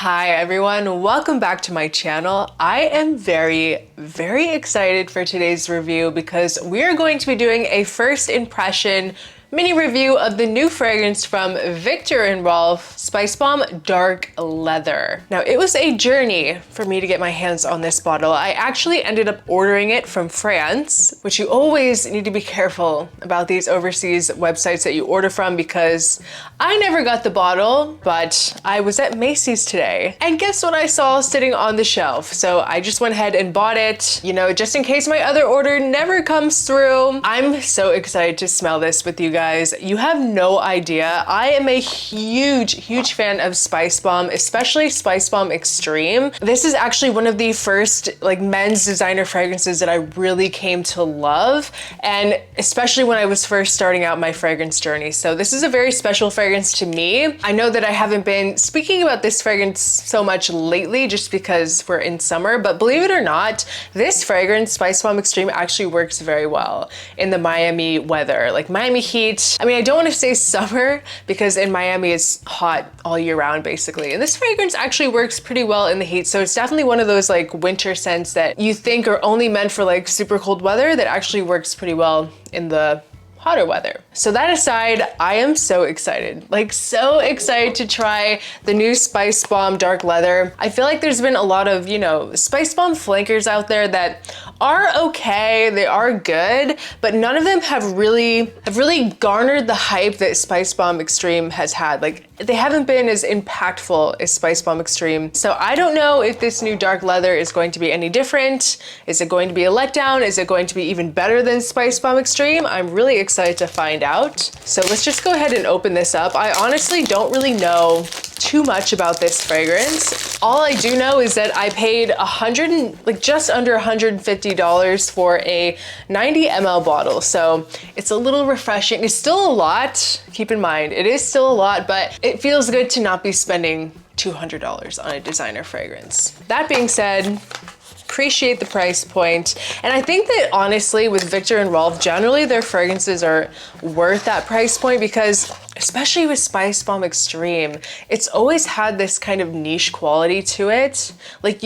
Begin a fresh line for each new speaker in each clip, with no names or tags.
Hi everyone, welcome back to my channel. I am very excited for today's review because we are going to be doing a first impression mini review of the new fragrance from Viktor and Rolf, Spicebomb Dark Leather. Now, it was a journey for me to get my hands on this bottle. I actually ended up ordering it from France, which you always need to be careful about these overseas websites that you order from because I never got the bottle, but I was at Macy's today. And guess what I saw sitting on the shelf? So I just went ahead and bought it, you know, just in case my other order never comes through. I'm so excited to smell this with you guys. You have no idea. I am a huge fan of Spicebomb, especially Spicebomb Extreme. This is actually one of the first men's designer fragrances that I really came to love, and especially when I was first starting out my fragrance journey. So this is a very special fragrance to me. I know that I haven't been speaking about this fragrance so much lately just because we're in summer, but believe it or not, this fragrance, Spicebomb Extreme, actually works very well in the Miami weather, like Miami heat. I mean, I don't want to say summer because in Miami it's hot all year round basically. And this fragrance actually works pretty well in the heat. So it's definitely one of those winter scents that you think are only meant for super cold weather that actually works pretty well in the hotter weather. So that aside, I am so excited, so excited to try the new Spicebomb Dark Leather. I feel like there's been a lot of, Spicebomb flankers out there that are okay, they are good, but none of them have really garnered the hype that Spicebomb Extreme has had. They haven't been as impactful as Spicebomb Extreme. So I don't know if this new Dark Leather is going to be any different. Is it going to be a letdown? Is it going to be even better than Spicebomb Extreme? I'm really excited to find out. So let's just go ahead and open this up. I honestly don't really know too much about this fragrance. All I do know is that I paid just under $150 for a 90 ml bottle. So it's a little refreshing. It's still a lot, keep in mind, it is still a lot, but it feels good to not be spending $200 on a designer fragrance. That being said, appreciate the price point. And I think that honestly with Viktor and Rolf, generally their fragrances are worth that price point because especially with Spicebomb Extreme, it's always had this kind of niche quality to it.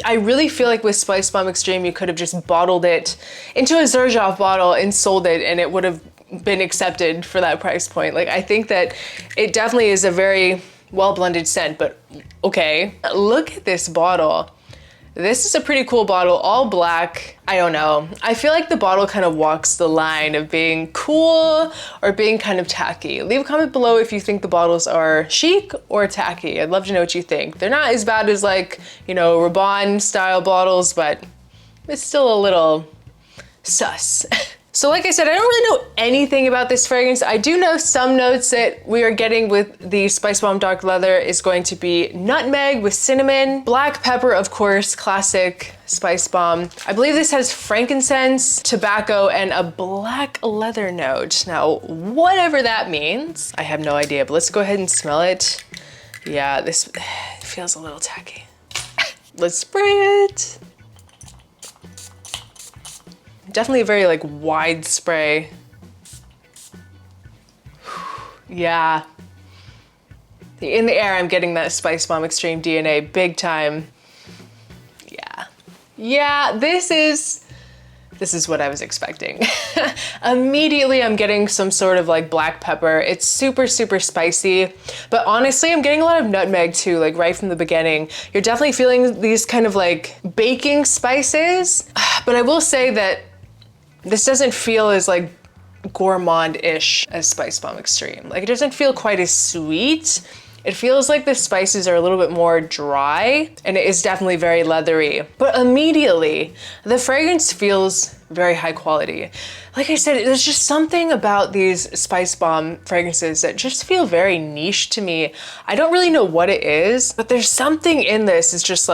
I really feel like with Spicebomb Extreme, you could have just bottled it into a Xerjoff bottle and sold it and it would have been accepted for that price point. I think that it definitely is a very well-blended scent, but okay. Look at this bottle. This is a pretty cool bottle, all black. I don't know. I feel like the bottle kind of walks the line of being cool or being kind of tacky. Leave a comment below if you think the bottles are chic or tacky. I'd love to know what you think. They're not as bad as Rabanne style bottles, but it's still a little sus. So like I said, I don't really know anything about this fragrance. I do know some notes that we are getting with the Spicebomb Dark Leather is going to be nutmeg with cinnamon, black pepper, of course, classic Spicebomb. I believe this has frankincense, tobacco, and a black leather note. Now, whatever that means, I have no idea, but let's go ahead and smell it. Yeah, this feels a little tacky. Let's spray it. Definitely a very wide spray. Yeah. In the air, I'm getting that Spicebomb Extreme DNA big time. Yeah. Yeah, this is what I was expecting. Immediately, I'm getting some sort of black pepper. It's super spicy, but honestly, I'm getting a lot of nutmeg too, right from the beginning. You're definitely feeling these kind of baking spices, but I will say that this doesn't feel as gourmand-ish as Spicebomb Extreme. It doesn't feel quite as sweet. It feels like the spices are a little bit more dry, and it is definitely very leathery. But immediately, the fragrance feels very high quality. Like I said, there's just something about these Spicebomb fragrances that just feel very niche to me. I don't really know what it is, but there's something in this. It's just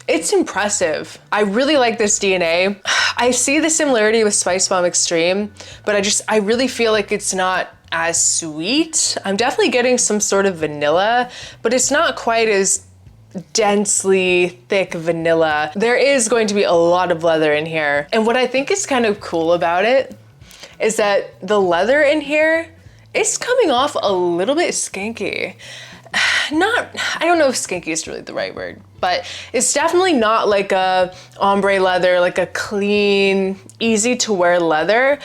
it's impressive. I really like this DNA. I see the similarity with Spicebomb Extreme, but I really feel like it's not as sweet. I'm definitely getting some sort of vanilla, but it's not quite as densely thick vanilla. There is going to be a lot of leather in here. And what I think is kind of cool about it is that the leather in here is coming off a little bit skanky. I don't know if skanky is really the right word, but it's definitely not like a ombre leather, like a clean, easy to wear leather.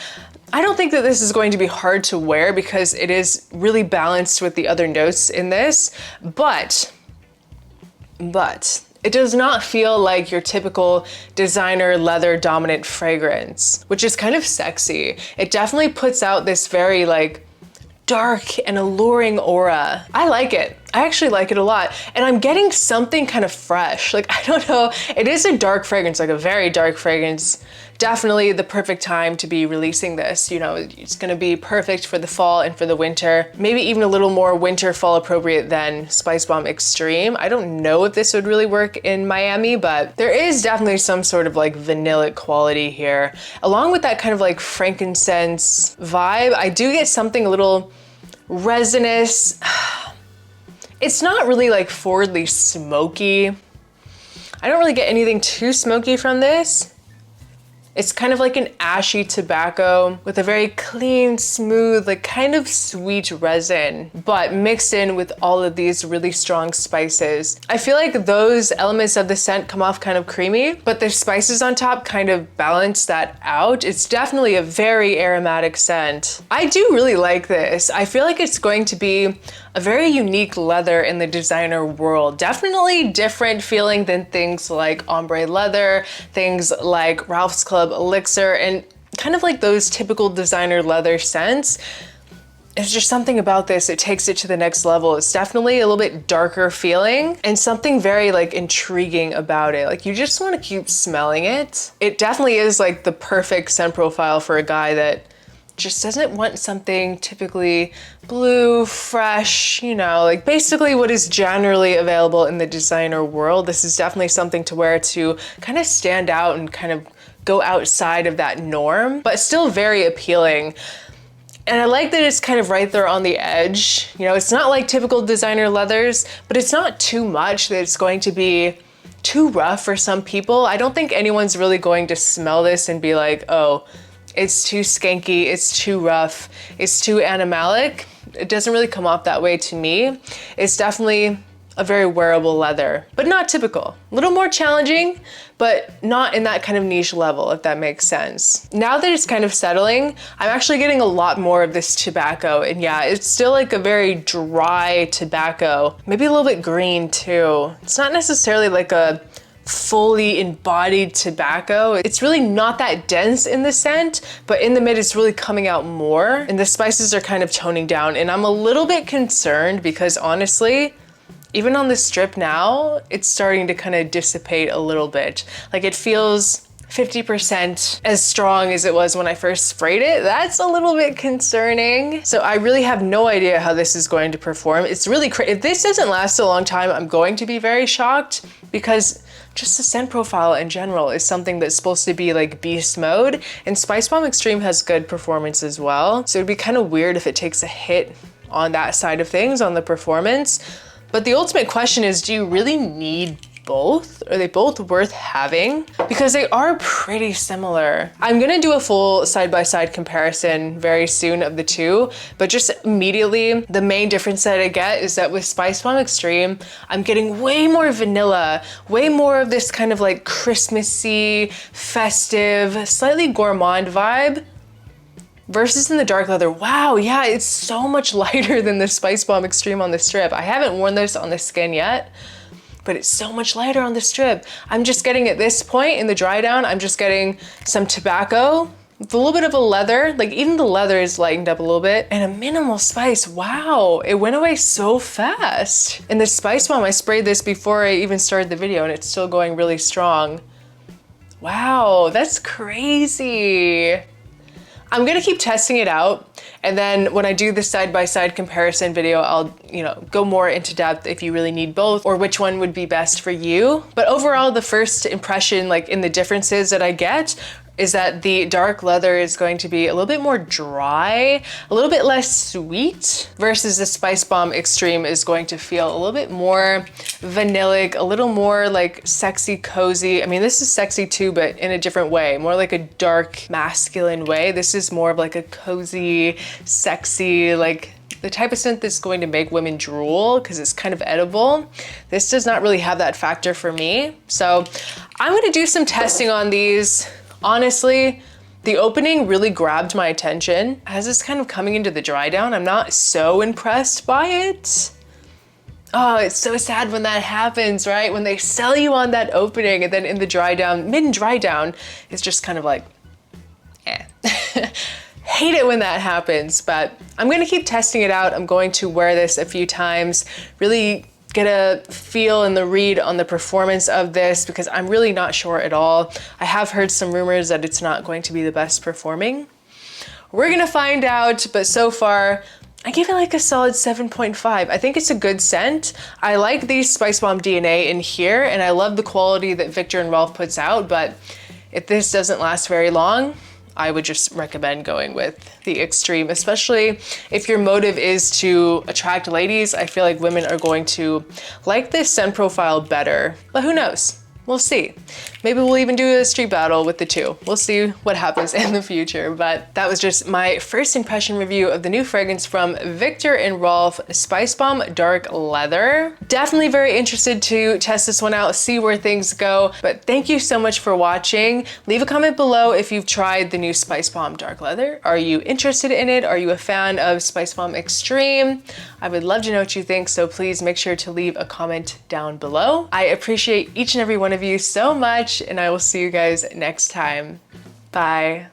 I don't think that this is going to be hard to wear because it is really balanced with the other notes in this, but it does not feel like your typical designer leather dominant fragrance, which is kind of sexy. It definitely puts out this very like dark and alluring aura. I like it. I actually like it a lot. And I'm getting something kind of fresh. Like, I don't know, it is a dark fragrance, like a very dark fragrance. Definitely the perfect time to be releasing this. You know, it's gonna be perfect for the fall and for the winter. Maybe even a little more winter fall appropriate than Spicebomb Extreme. I don't know if this would really work in Miami, but there is definitely some sort of like vanillic quality here. Along with that kind of like frankincense vibe, I do get something a little resinous. It's not really like forwardly smoky. I don't really get anything too smoky from this. It's kind of like an ashy tobacco with a very clean, smooth, like kind of sweet resin, but mixed in with all of these really strong spices. I feel like those elements of the scent come off kind of creamy, but the spices on top kind of balance that out. It's definitely a very aromatic scent. I do really like this. I feel like it's going to be a very unique leather in the designer world. Definitely different feeling than things like ombre leather, things like Ralph's Club Elixir, and kind of like those typical designer leather scents. There's just something about this, it takes it to the next level. It's definitely a little bit darker feeling and something very like intriguing about it. Like you just want to keep smelling it. It definitely is like the perfect scent profile for a guy that just doesn't want something typically blue, fresh, you know, like basically what is generally available in the designer world. This is definitely something to wear to kind of stand out and kind of go outside of that norm, but still very appealing. And I like that it's kind of right there on the edge. You know, it's not like typical designer leathers, but it's not too much that it's going to be too rough for some people. I don't think anyone's really going to smell this and be like, oh, it's too skanky, it's too rough, it's too animalic. It doesn't really come off that way to me. It's definitely a very wearable leather, but not typical. A little more challenging, but not in that kind of niche level, if that makes sense. Now that it's kind of settling, I'm actually getting a lot more of this tobacco. And yeah, it's still like a very dry tobacco, maybe a little bit green too. It's not necessarily like a fully embodied tobacco. It's really not that dense in the scent, but in the mid it's really coming out more and the spices are kind of toning down. And I'm a little bit concerned because honestly, even on the strip now, it's starting to kind of dissipate a little bit. Like it feels 50% as strong as it was when I first sprayed it. That's a little bit concerning. So I really have no idea how this is going to perform. It's really crazy. If this doesn't last a long time, I'm going to be very shocked because just the scent profile in general is something that's supposed to be like beast mode, and Spicebomb Extreme has good performance as well. So it'd be kind of weird if it takes a hit on that side of things, on the performance. But the ultimate question is, do you really need both? Are they both worth having? Because they are pretty similar. I'm gonna do a full side-by-side comparison very soon of the two, but just immediately, the main difference that I get is that with Spicebomb Extreme, I'm getting way more vanilla, way more of this kind of like Christmassy, festive, slightly gourmand vibe. Versus in the dark leather, wow, yeah, it's so much lighter than the Spicebomb Extreme on the strip. I haven't worn this on the skin yet, but it's so much lighter on the strip. I'm just getting at this point in the dry down, I'm just getting some tobacco, with a little bit of a leather, like even the leather is lightened up a little bit, and a minimal spice. Wow, it went away so fast. And the Spicebomb, I sprayed this before I even started the video and it's still going really strong. Wow, that's crazy. I'm gonna keep testing it out, and then when I do the side-by-side comparison video, I'll, you know, go more into depth if you really need both or which one would be best for you. But overall, the first impression, like in the differences that I get, is that the dark leather is going to be a little bit more dry, a little bit less sweet, versus the Spicebomb Extreme is going to feel a little bit more vanillic, a little more like sexy, cozy. I mean, this is sexy too, but in a different way, more like a dark masculine way. This is more of like a cozy, sexy, like the type of scent that's going to make women drool because it's kind of edible. This does not really have that factor for me. So I'm gonna do some testing on these. Honestly, the opening really grabbed my attention. As it's kind of coming into the dry down, I'm not so impressed by it. Oh, it's so sad when that happens, right? When they sell you on that opening and then in the dry down, mid and dry down, it's just kind of like, eh. Hate it when that happens, but I'm gonna keep testing it out. I'm going to wear this a few times, really get a feel and the read on the performance of this because I'm really not sure at all. I have heard some rumors that it's not going to be the best performing. We're gonna find out, but so far, I give it like a solid 7.5. I think it's a good scent. I like the Spicebomb DNA in here, and I love the quality that Viktor and Rolf puts out, but if this doesn't last very long, I would just recommend going with the Extreme, especially if your motive is to attract ladies. I feel like women are going to like this scent profile better, but who knows? We'll see. Maybe we'll even do a street battle with the two. We'll see what happens in the future, but that was just my first impression review of the new fragrance from Viktor and Rolf, Spicebomb Dark Leather. Definitely very interested to test this one out, see where things go, but thank you so much for watching. Leave a comment below if you've tried the new Spicebomb Dark Leather. Are you interested in it? Are you a fan of Spicebomb Extreme? I would love to know what you think, so please make sure to leave a comment down below. I appreciate each and every one of you so much, and I will see you guys next time. Bye.